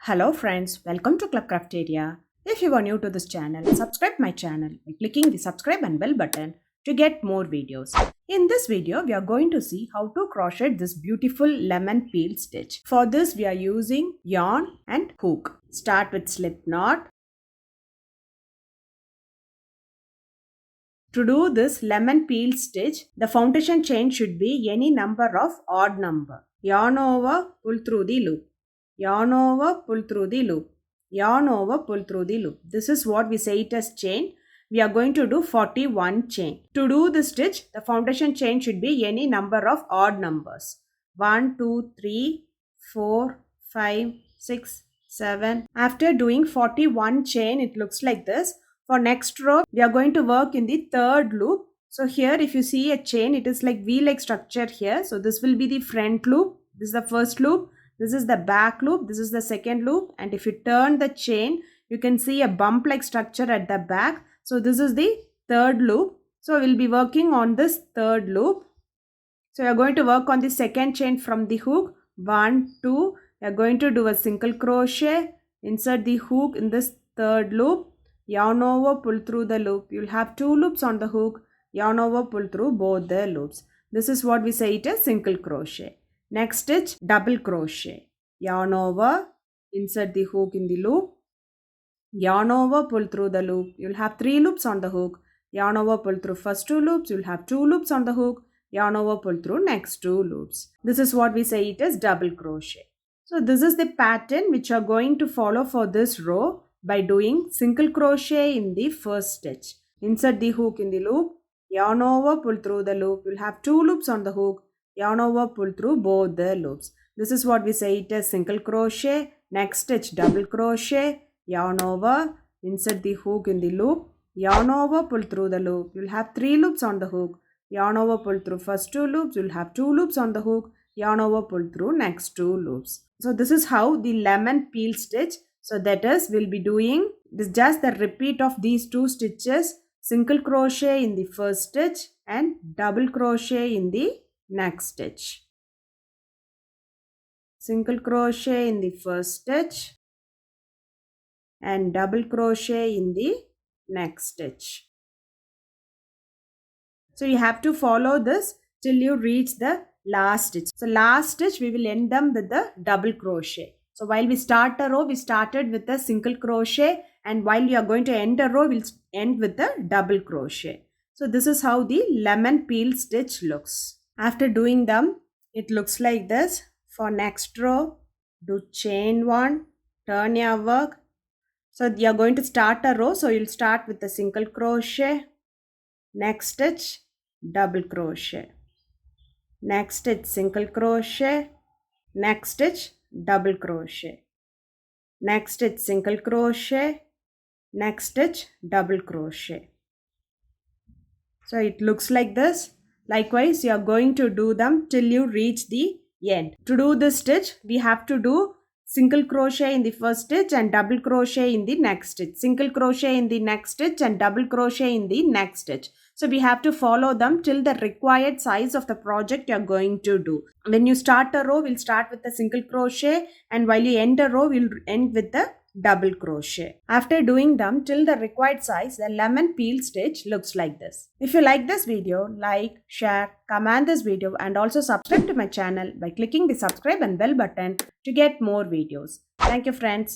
Hello friends, welcome to Club Crafteria. If you are new to this channel, subscribe my channel by clicking the subscribe and bell button to get more videos. In this video, we are going to see how to crochet this beautiful lemon peel stitch. For this, we are using yarn and hook. Start with slip knot. To do this lemon peel stitch, the foundation chain should be any number of odd number. Yarn over, pull through the loop. Yarn over, pull through the loop. Yarn over, pull through the loop. This is what we say it as chain. We are going to do 41 chain. To do the stitch, the foundation chain should be any number of odd numbers. 1, 2, 3, 4, 5, 6, 7. After doing 41 chain, it looks like this. For next row, we are going to work in the third loop. So here if you see a chain, it is like V-like structure here. So this will be the front loop. This is the first loop. This is the back loop. This is the second loop. And if you turn the chain, you can see a bump-like structure at the back. So this is the third loop. So we'll be working on this third loop. So we are going to work on the second chain from the hook. 1, 2. We are going to do a single crochet. Insert the hook in this third loop. Yarn over, pull through the loop. You'll have 2 loops on the hook. Yarn over, pull through both the loops. This is what we say it as single crochet. Next stitch, double crochet. Yarn over, insert the hook in the loop. Yarn over, pull through the loop. You'll have 3 loops on the hook. Yarn over, pull through first 2 loops. You'll have 2 loops on the hook. Yarn over, pull through next 2 loops. This is what we say it as double crochet. So this is the pattern which you are going to follow for this row by doing single crochet in the first stitch. Insert the hook in the loop. Yarn over, pull through the loop. You'll have 2 loops on the hook. Yarn over, pull through both the loops. This is what we say it as single crochet. Next stitch, double crochet. Yarn over, insert the hook in the loop. Yarn over, pull through the loop. You'll have 3 loops on the hook. Yarn over, pull through first 2 loops. You'll have 2 loops on the hook. Yarn over, pull through next 2 loops. So this is how the lemon peel stitch. So that is, we'll be doing this just the repeat of these 2 stitches. Single crochet in the first stitch and double crochet in the next stitch. Single crochet in the first stitch and double crochet in the next stitch. So you have to follow this till you reach the last stitch. So last stitch we will end them with the double crochet. So while we start a row, we started with a single crochet, and while you are going to end a row, we'll end with the double crochet. So this is how the lemon peel stitch looks. After doing them, it looks like this. For next row, do chain 1, turn your work. So you are going to start a row, so you'll start with a single crochet. Next stitch, double crochet. Next stitch, single crochet. Next stitch, double crochet. Next stitch, single crochet. Next stitch, double crochet. So it looks like this. Likewise, you are going to do them till you reach the end. To do this stitch, we have to do single crochet in the first stitch and double crochet in the next stitch. Single crochet in the next stitch and double crochet in the next stitch. So we have to follow them till the required size of the project you are going to do. When you start a row, we'll start with a single crochet, and while you end a row, we'll end with the double crochet. After doing them till the required size, the lemon peel stitch looks like this. If you like this video, like, share, comment this video, and also subscribe to my channel by clicking the subscribe and bell button to get more videos. Thank you friends.